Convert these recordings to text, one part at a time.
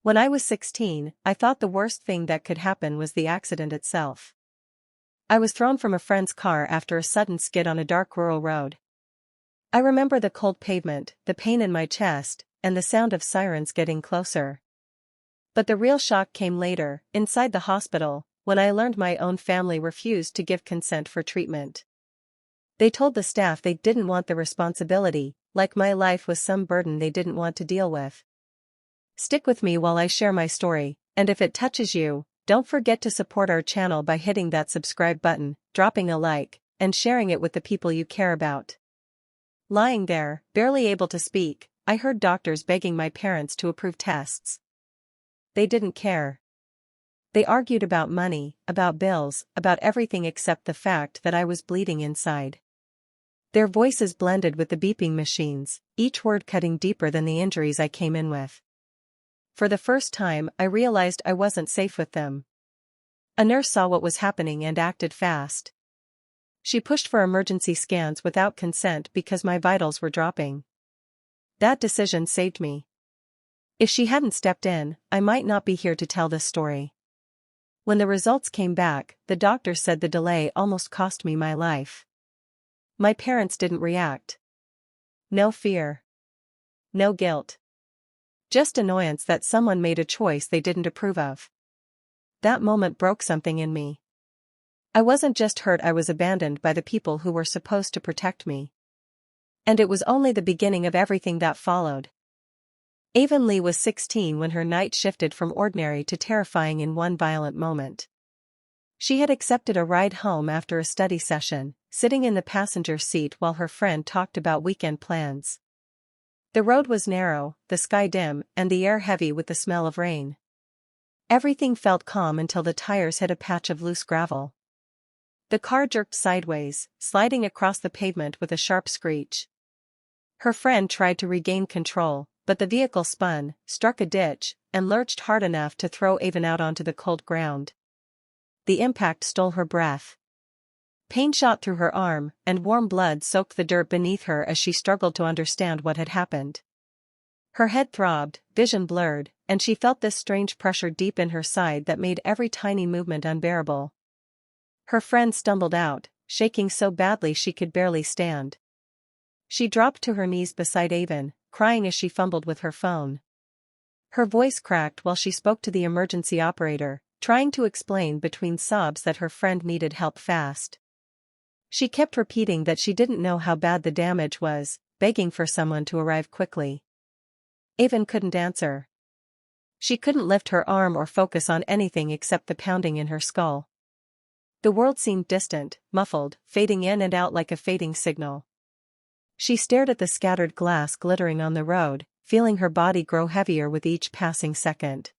When I was 16, I thought the worst thing that could happen was the accident itself. I was thrown from a friend's car after a sudden skid on a dark rural road. I remember the cold pavement, the pain in my chest, and the sound of sirens getting closer. But the real shock came later, inside the hospital, when I learned my own family refused to give consent for treatment. They told the staff they didn't want the responsibility, like my life was some burden they didn't want to deal with. Stick with me while I share my story, and if it touches you, don't forget to support our channel by hitting that subscribe button, dropping a like, and sharing it with the people you care about. Lying there, barely able to speak, I heard doctors begging my parents to approve tests. They didn't care. They argued about money, about bills, about everything except the fact that I was bleeding inside. Their voices blended with the beeping machines, each word cutting deeper than the injuries I came in with. For the first time, I realized I wasn't safe with them. A nurse saw what was happening and acted fast. She pushed for emergency scans without consent because my vitals were dropping. That decision saved me. If she hadn't stepped in, I might not be here to tell this story. When the results came back, the doctor said the delay almost cost me my life. My parents didn't react. No fear. No guilt. Just annoyance that someone made a choice they didn't approve of. That moment broke something in me. I wasn't just hurt, I was abandoned by the people who were supposed to protect me. And it was only the beginning of everything that followed. Avonlea was 16 when her night shifted from ordinary to terrifying in one violent moment. She had accepted a ride home after a study session, sitting in the passenger seat while her friend talked about weekend plans. The road was narrow, the sky dim, and the air heavy with the smell of rain. Everything felt calm until the tires hit a patch of loose gravel. The car jerked sideways, sliding across the pavement with a sharp screech. Her friend tried to regain control, but the vehicle spun, struck a ditch, and lurched hard enough to throw Avon out onto the cold ground. The impact stole her breath. Pain shot through her arm, and warm blood soaked the dirt beneath her as she struggled to understand what had happened. Her head throbbed, vision blurred, and she felt this strange pressure deep in her side that made every tiny movement unbearable. Her friend stumbled out, shaking so badly she could barely stand. She dropped to her knees beside Avon, crying as she fumbled with her phone. Her voice cracked while she spoke to the emergency operator, trying to explain between sobs that her friend needed help fast. She kept repeating that she didn't know how bad the damage was, begging for someone to arrive quickly. Avon couldn't answer. She couldn't lift her arm or focus on anything except the pounding in her skull. The world seemed distant, muffled, fading in and out like a fading signal. She stared at the scattered glass glittering on the road, feeling her body grow heavier with each passing second.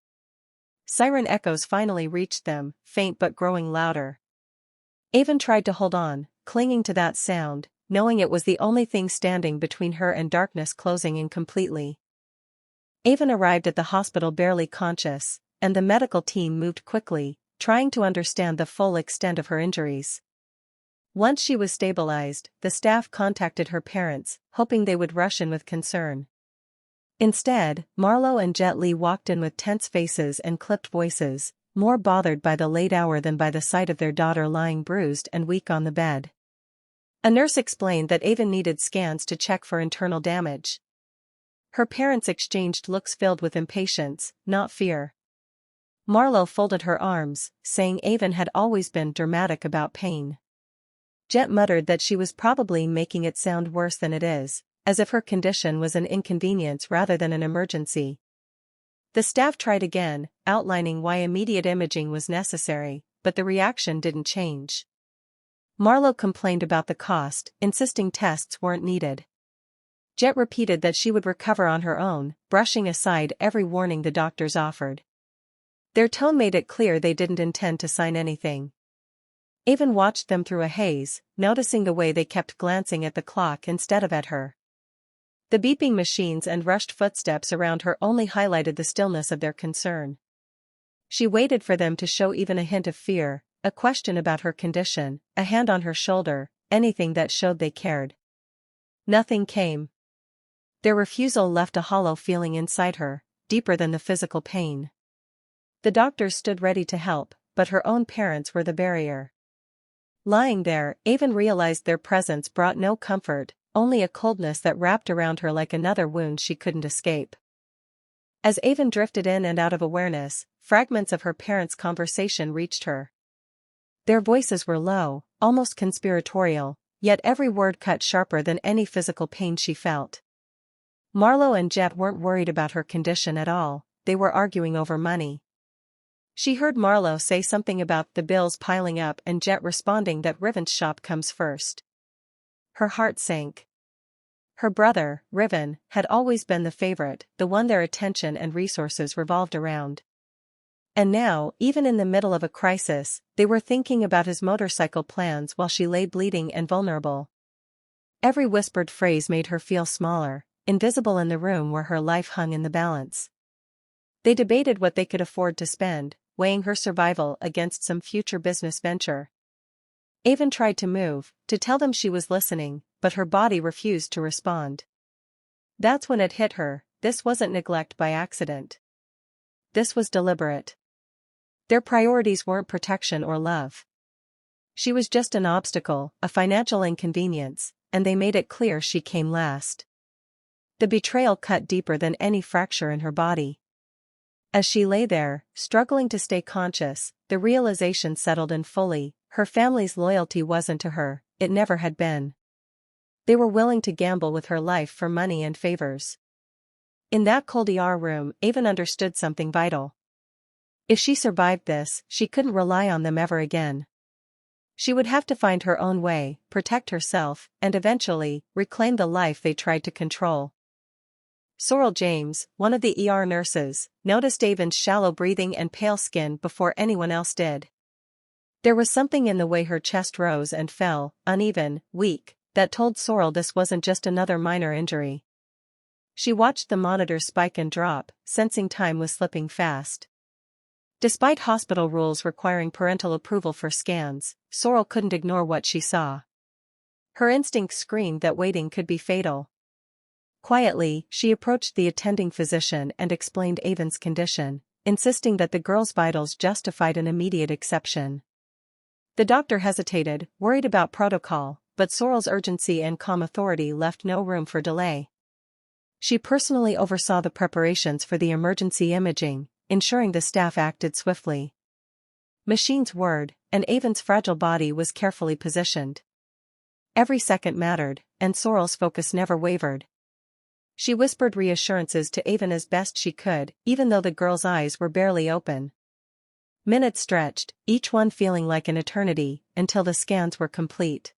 Siren echoes finally reached them, faint but growing louder. Avon tried to hold on, clinging to that sound, knowing it was the only thing standing between her and darkness closing in completely. Avon arrived at the hospital barely conscious, and the medical team moved quickly, trying to understand the full extent of her injuries. Once she was stabilized, the staff contacted her parents, hoping they would rush in with concern. Instead, Marlo and Jet Li walked in with tense faces and clipped voices, more bothered by the late hour than by the sight of their daughter lying bruised and weak on the bed. A nurse explained that Avon needed scans to check for internal damage. Her parents exchanged looks filled with impatience, not fear. Marlo folded her arms, saying Avon had always been dramatic about pain. Jet muttered that she was probably making it sound worse than it is, as if her condition was an inconvenience rather than an emergency. The staff tried again, outlining why immediate imaging was necessary, but the reaction didn't change. Marlo complained about the cost, insisting tests weren't needed. Jet repeated that she would recover on her own, brushing aside every warning the doctors offered. Their tone made it clear they didn't intend to sign anything. Avon watched them through a haze, noticing the way they kept glancing at the clock instead of at her. The beeping machines and rushed footsteps around her only highlighted the stillness of their concern. She waited for them to show even a hint of fear, a question about her condition, a hand on her shoulder, anything that showed they cared. Nothing came. Their refusal left a hollow feeling inside her, deeper than the physical pain. The doctors stood ready to help, but her own parents were the barrier. Lying there, Avon realized their presence brought no comfort, only a coldness that wrapped around her like another wound she couldn't escape. As Avon drifted in and out of awareness, fragments of her parents' conversation reached her. Their voices were low, almost conspiratorial, yet every word cut sharper than any physical pain she felt. Marlo and Jet weren't worried about her condition at all, they were arguing over money. She heard Marlo say something about the bills piling up and Jet responding that Riven's shop comes first. Her heart sank. Her brother, Riven, had always been the favorite, the one their attention and resources revolved around. And now, even in the middle of a crisis, they were thinking about his motorcycle plans while she lay bleeding and vulnerable. Every whispered phrase made her feel smaller, invisible in the room where her life hung in the balance. They debated what they could afford to spend, weighing her survival against some future business venture. Avon tried to move, to tell them she was listening, but her body refused to respond. That's when it hit her, this wasn't neglect by accident. This was deliberate. Their priorities weren't protection or love. She was just an obstacle, a financial inconvenience, and they made it clear she came last. The betrayal cut deeper than any fracture in her body. As she lay there, struggling to stay conscious, the realization settled in fully, her family's loyalty wasn't to her, it never had been. They were willing to gamble with her life for money and favors. In that cold ER room, Avon understood something vital. If she survived this, she couldn't rely on them ever again. She would have to find her own way, protect herself, and eventually, reclaim the life they tried to control. Sorrel James, one of the ER nurses, noticed Avon's shallow breathing and pale skin before anyone else did. There was something in the way her chest rose and fell, uneven, weak, that told Sorrel this wasn't just another minor injury. She watched the monitor spike and drop, sensing time was slipping fast. Despite hospital rules requiring parental approval for scans, Sorrel couldn't ignore what she saw. Her instincts screamed that waiting could be fatal. Quietly, she approached the attending physician and explained Avon's condition, insisting that the girl's vitals justified an immediate exception. The doctor hesitated, worried about protocol, but Sorrel's urgency and calm authority left no room for delay. She personally oversaw the preparations for the emergency imaging, ensuring the staff acted swiftly. Machines whirred, and Avon's fragile body was carefully positioned. Every second mattered, and Sorrel's focus never wavered. She whispered reassurances to Avon as best she could, even though the girl's eyes were barely open. Minutes stretched, each one feeling like an eternity, until the scans were complete.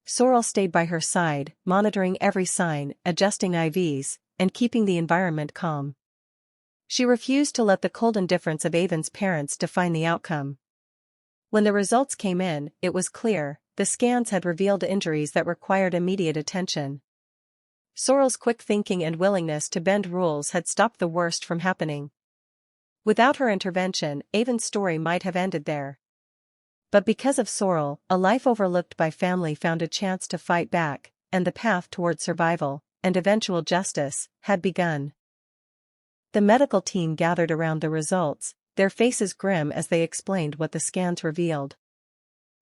Sorrel stayed by her side, monitoring every sign, adjusting IVs, and keeping the environment calm. She refused to let the cold indifference of Avon's parents define the outcome. When the results came in, it was clear, the scans had revealed injuries that required immediate attention. Sorrel's quick thinking and willingness to bend rules had stopped the worst from happening. Without her intervention, Avon's story might have ended there. But because of Sorrel, a life overlooked by family found a chance to fight back, and the path toward survival, and eventual justice, had begun. The medical team gathered around the results, their faces grim as they explained what the scans revealed.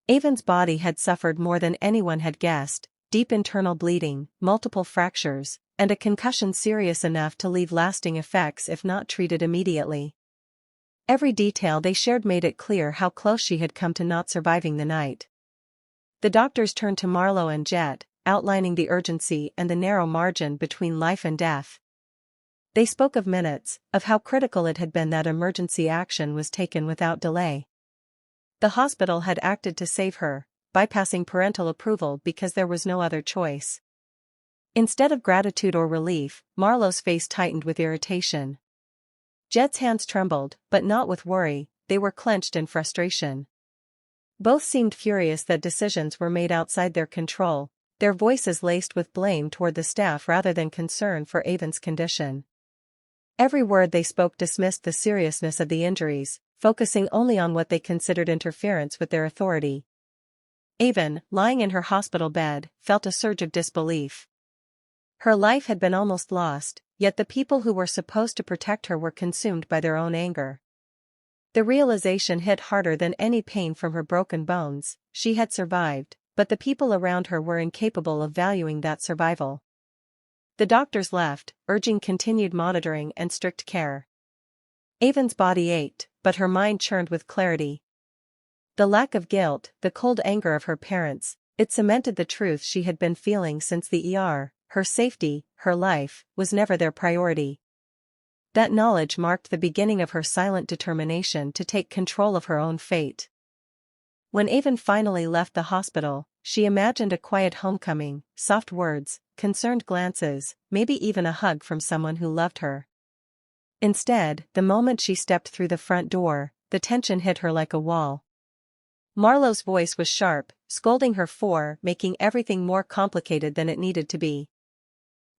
Avon's body had suffered more than anyone had guessed, deep internal bleeding, multiple fractures, and a concussion serious enough to leave lasting effects if not treated immediately. Every detail they shared made it clear how close she had come to not surviving the night. The doctors turned to Marlo and Jet, outlining the urgency and the narrow margin between life and death. They spoke of minutes, of how critical it had been that emergency action was taken without delay. The hospital had acted to save her, bypassing parental approval because there was no other choice. Instead of gratitude or relief, Marlo's face tightened with irritation. Jet's hands trembled, but not with worry, they were clenched in frustration. Both seemed furious that decisions were made outside their control, their voices laced with blame toward the staff rather than concern for Avon's condition. Every word they spoke dismissed the seriousness of the injuries, focusing only on what they considered interference with their authority. Avon, lying in her hospital bed, felt a surge of disbelief. Her life had been almost lost, yet the people who were supposed to protect her were consumed by their own anger. The realization hit harder than any pain from her broken bones. She had survived, but the people around her were incapable of valuing that survival. The doctors left, urging continued monitoring and strict care. Avon's body ached, but her mind churned with clarity. The lack of guilt, the cold anger of her parents, it cemented the truth she had been feeling since the ER. Her safety, her life, was never their priority. That knowledge marked the beginning of her silent determination to take control of her own fate. When Avon finally left the hospital, she imagined a quiet homecoming, soft words, concerned glances, maybe even a hug from someone who loved her. Instead, the moment she stepped through the front door, the tension hit her like a wall. Marlowe's voice was sharp, scolding her for making everything more complicated than it needed to be.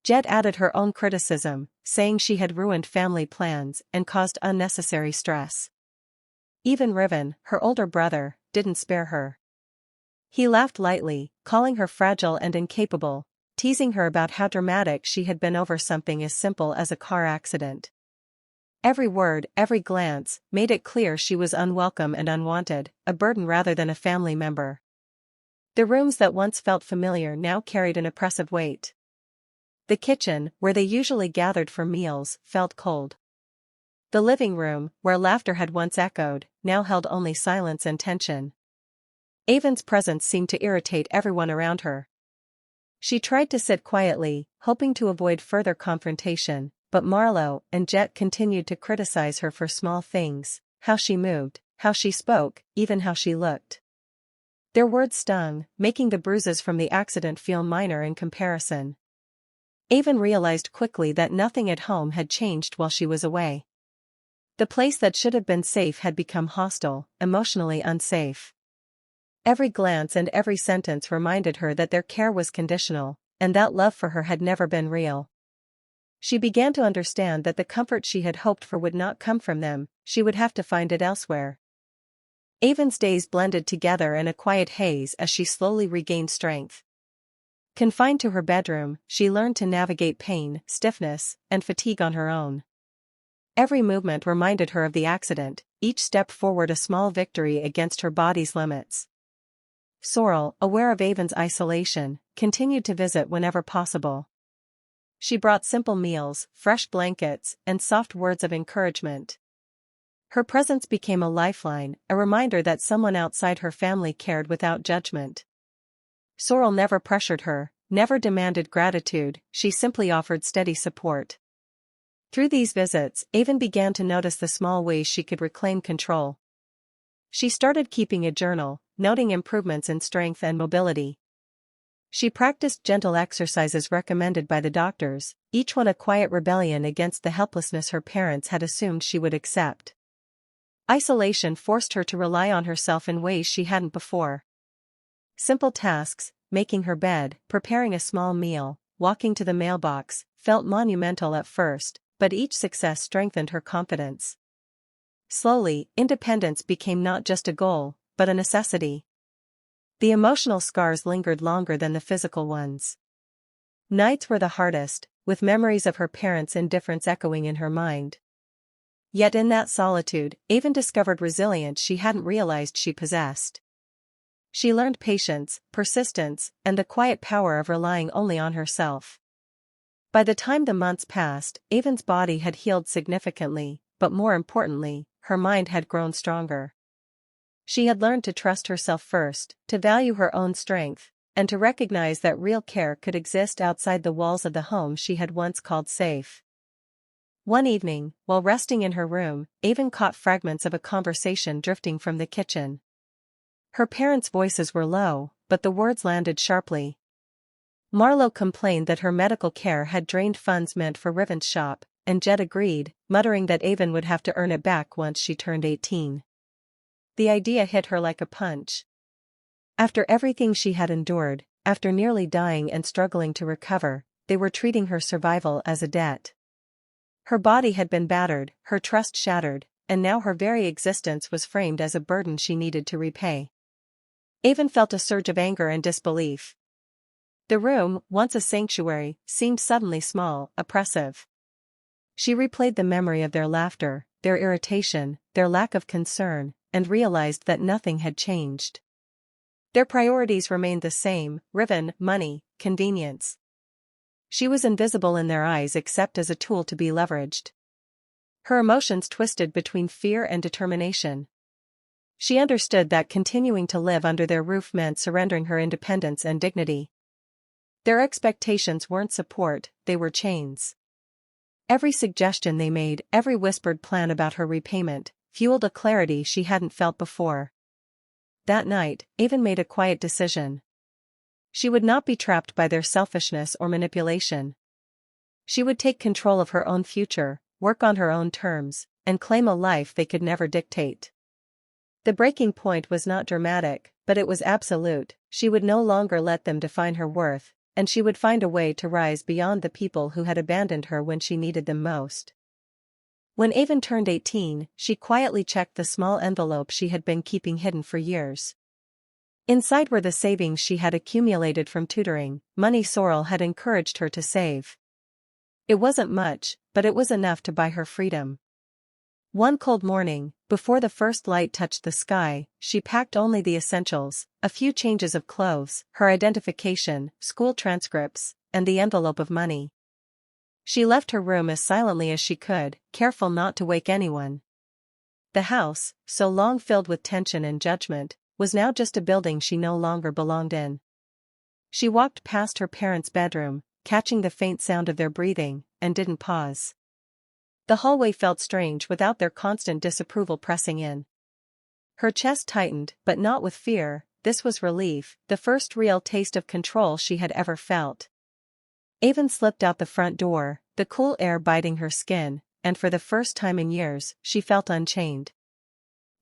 Jet added her own criticism, saying she had ruined family plans and caused unnecessary stress. Even Riven, her older brother, didn't spare her. He laughed lightly, calling her fragile and incapable, teasing her about how dramatic she had been over something as simple as a car accident. Every word, every glance, made it clear she was unwelcome and unwanted, a burden rather than a family member. The rooms that once felt familiar now carried an oppressive weight. The kitchen, where they usually gathered for meals, felt cold. The living room, where laughter had once echoed, now held only silence and tension. Avon's presence seemed to irritate everyone around her. She tried to sit quietly, hoping to avoid further confrontation, but Marlowe and Jet continued to criticize her for small things, how she moved, how she spoke, even how she looked. Their words stung, making the bruises from the accident feel minor in comparison. Avon realized quickly that nothing at home had changed while she was away. The place that should have been safe had become hostile, emotionally unsafe. Every glance and every sentence reminded her that their care was conditional, and that love for her had never been real. She began to understand that the comfort she had hoped for would not come from them, she would have to find it elsewhere. Avon's days blended together in a quiet haze as she slowly regained strength. Confined to her bedroom, she learned to navigate pain, stiffness, and fatigue on her own. Every movement reminded her of the accident, each step forward a small victory against her body's limits. Sorrel, aware of Avon's isolation, continued to visit whenever possible. She brought simple meals, fresh blankets, and soft words of encouragement. Her presence became a lifeline, a reminder that someone outside her family cared without judgment. Sorrel never pressured her, never demanded gratitude, she simply offered steady support. Through these visits, Avon began to notice the small ways she could reclaim control. She started keeping a journal, noting improvements in strength and mobility. She practiced gentle exercises recommended by the doctors, each one a quiet rebellion against the helplessness her parents had assumed she would accept. Isolation forced her to rely on herself in ways she hadn't before. Simple tasks, making her bed, preparing a small meal, walking to the mailbox, felt monumental at first, but each success strengthened her confidence. Slowly, independence became not just a goal, but a necessity. The emotional scars lingered longer than the physical ones. Nights were the hardest, with memories of her parents' indifference echoing in her mind. Yet in that solitude, Avon discovered resilience she hadn't realized she possessed. She learned patience, persistence, and the quiet power of relying only on herself. By the time the months passed, Avon's body had healed significantly, but more importantly, her mind had grown stronger. She had learned to trust herself first, to value her own strength, and to recognize that real care could exist outside the walls of the home she had once called safe. One evening, while resting in her room, Avon caught fragments of a conversation drifting from the kitchen. Her parents' voices were low, but the words landed sharply. Marlowe complained that her medical care had drained funds meant for Riven's shop, and Jet agreed, muttering that Avon would have to earn it back once she turned 18. The idea hit her like a punch. After everything she had endured, after nearly dying and struggling to recover, they were treating her survival as a debt. Her body had been battered, her trust shattered, and now her very existence was framed as a burden she needed to repay. Avon felt a surge of anger and disbelief. The room, once a sanctuary, seemed suddenly small, oppressive. She replayed the memory of their laughter, their irritation, their lack of concern, and realized that nothing had changed. Their priorities remained the same: ribbon, money, convenience. She was invisible in their eyes except as a tool to be leveraged. Her emotions twisted between fear and determination. She understood that continuing to live under their roof meant surrendering her independence and dignity. Their expectations weren't support, they were chains. Every suggestion they made, every whispered plan about her repayment, fueled a clarity she hadn't felt before. That night, Avon made a quiet decision. She would not be trapped by their selfishness or manipulation. She would take control of her own future, work on her own terms, and claim a life they could never dictate. The breaking point was not dramatic, but it was absolute. She would no longer let them define her worth, and she would find a way to rise beyond the people who had abandoned her when she needed them most. When Avon turned 18, she quietly checked the small envelope she had been keeping hidden for years. Inside were the savings she had accumulated from tutoring, money Sorrel had encouraged her to save. It wasn't much, but it was enough to buy her freedom. One cold morning, before the first light touched the sky, she packed only the essentials: a few changes of clothes, her identification, school transcripts, and the envelope of money. She left her room as silently as she could, careful not to wake anyone. The house, so long filled with tension and judgment, was now just a building she no longer belonged in. She walked past her parents' bedroom, catching the faint sound of their breathing, and didn't pause. The hallway felt strange without their constant disapproval pressing in. Her chest tightened, but not with fear. This was relief, the first real taste of control she had ever felt. Avon slipped out the front door, the cool air biting her skin, and for the first time in years, she felt unchained.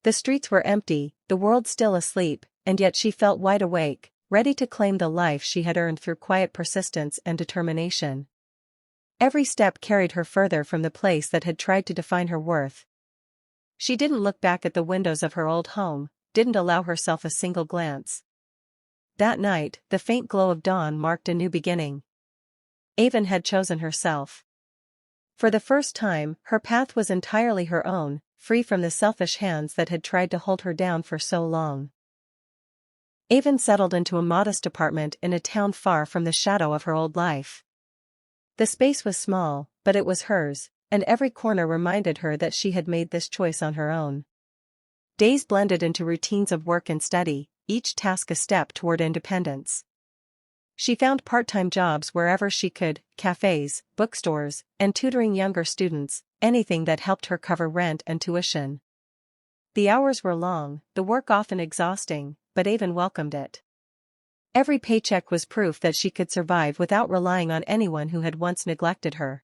The streets were empty, the world still asleep, and yet she felt wide awake, ready to claim the life she had earned through quiet persistence and determination. Every step carried her further from the place that had tried to define her worth. She didn't look back at the windows of her old home, didn't allow herself a single glance. That night, the faint glow of dawn marked a new beginning. Avon had chosen herself. For the first time, her path was entirely her own, free from the selfish hands that had tried to hold her down for so long. Avon settled into a modest apartment in a town far from the shadow of her old life. The space was small, but it was hers, and every corner reminded her that she had made this choice on her own. Days blended into routines of work and study, each task a step toward independence. She found part-time jobs wherever she could: cafes, bookstores, and tutoring younger students, anything that helped her cover rent and tuition. The hours were long, the work often exhausting, but Avon welcomed it. Every paycheck was proof that she could survive without relying on anyone who had once neglected her.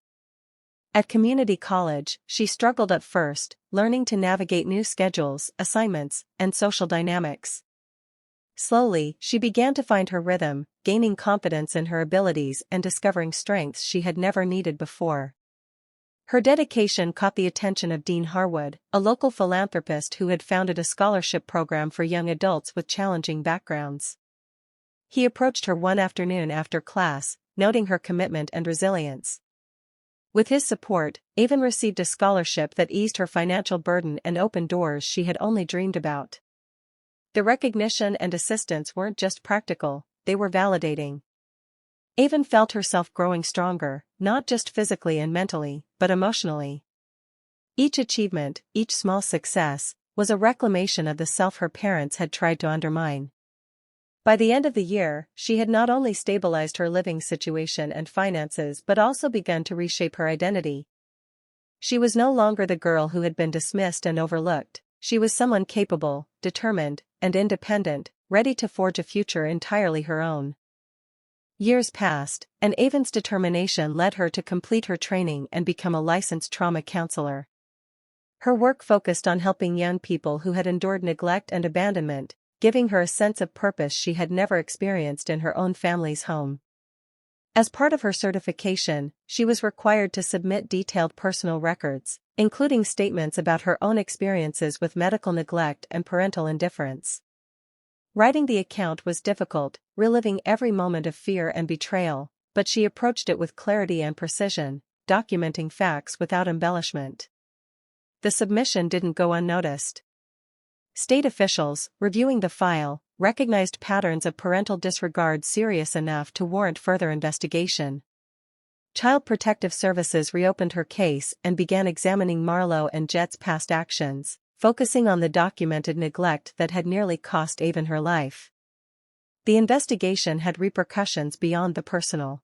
At community college, she struggled at first, learning to navigate new schedules, assignments, and social dynamics. Slowly, she began to find her rhythm, gaining confidence in her abilities and discovering strengths she had never needed before. Her dedication caught the attention of Dean Harwood, a local philanthropist who had founded a scholarship program for young adults with challenging backgrounds. He approached her one afternoon after class, noting her commitment and resilience. With his support, Avon received a scholarship that eased her financial burden and opened doors she had only dreamed about. The recognition and assistance weren't just practical, they were validating. Avon felt herself growing stronger, not just physically and mentally, but emotionally. Each achievement, each small success, was a reclamation of the self her parents had tried to undermine. By the end of the year, she had not only stabilized her living situation and finances but also begun to reshape her identity. She was no longer the girl who had been dismissed and overlooked. She was someone capable, determined, and independent, ready to forge a future entirely her own. Years passed, and Avon's determination led her to complete her training and become a licensed trauma counselor. Her work focused on helping young people who had endured neglect and abandonment, giving her a sense of purpose she had never experienced in her own family's home. As part of her certification, she was required to submit detailed personal records, including statements about her own experiences with medical neglect and parental indifference. Writing the account was difficult, reliving every moment of fear and betrayal, but she approached it with clarity and precision, documenting facts without embellishment. The submission didn't go unnoticed. State officials, reviewing the file, recognized patterns of parental disregard serious enough to warrant further investigation. Child Protective Services reopened her case and began examining Marlowe and Jet's past actions, focusing on the documented neglect that had nearly cost Avon her life. The investigation had repercussions beyond the personal.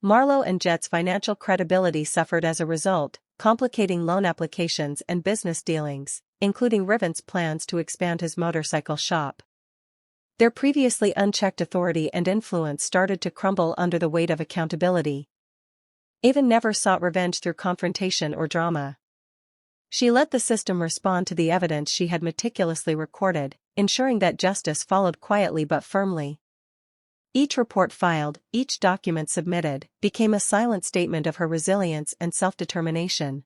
Marlowe and Jet's financial credibility suffered as a result, complicating loan applications and business dealings, including Riven's plans to expand his motorcycle shop. Their previously unchecked authority and influence started to crumble under the weight of accountability. Avon never sought revenge through confrontation or drama. She let the system respond to the evidence she had meticulously recorded, ensuring that justice followed quietly but firmly. Each report filed, each document submitted, became a silent statement of her resilience and self-determination.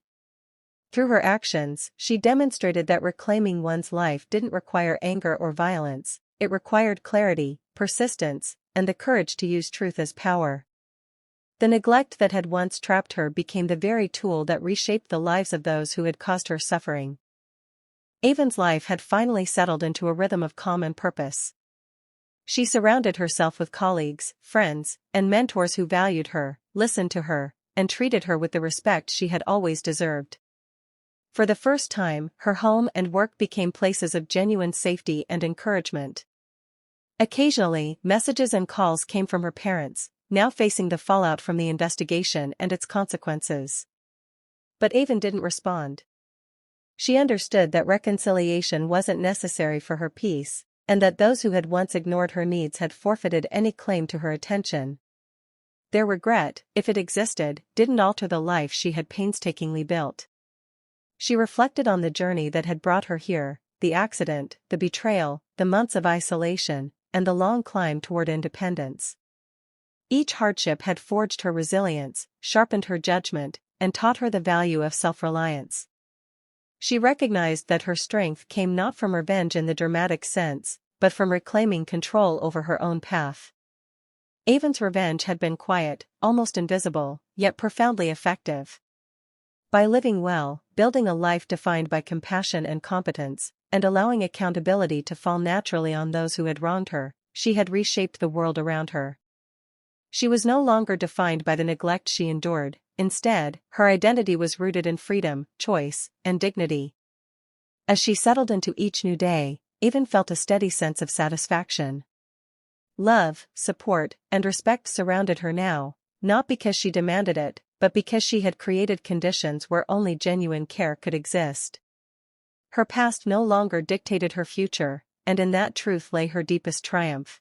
Through her actions, she demonstrated that reclaiming one's life didn't require anger or violence, it required clarity, persistence, and the courage to use truth as power. The neglect that had once trapped her became the very tool that reshaped the lives of those who had caused her suffering. Avon's life had finally settled into a rhythm of calm and purpose. She surrounded herself with colleagues, friends, and mentors who valued her, listened to her, and treated her with the respect she had always deserved. For the first time, her home and work became places of genuine safety and encouragement. Occasionally, messages and calls came from her parents, now facing the fallout from the investigation and its consequences. But Avon didn't respond. She understood that reconciliation wasn't necessary for her peace, and that those who had once ignored her needs had forfeited any claim to her attention. Their regret, if it existed, didn't alter the life she had painstakingly built. She reflected on the journey that had brought her here, the accident, the betrayal, the months of isolation, and the long climb toward independence. Each hardship had forged her resilience, sharpened her judgment, and taught her the value of self-reliance. She recognized that her strength came not from revenge in the dramatic sense, but from reclaiming control over her own path. Avon's revenge had been quiet, almost invisible, yet profoundly effective. By living well, building a life defined by compassion and competence, and allowing accountability to fall naturally on those who had wronged her, she had reshaped the world around her. She was no longer defined by the neglect she endured, instead, her identity was rooted in freedom, choice, and dignity. As she settled into each new day, Avon felt a steady sense of satisfaction. Love, support, and respect surrounded her now, not because she demanded it, but because she had created conditions where only genuine care could exist. Her past no longer dictated her future, and in that truth lay her deepest triumph.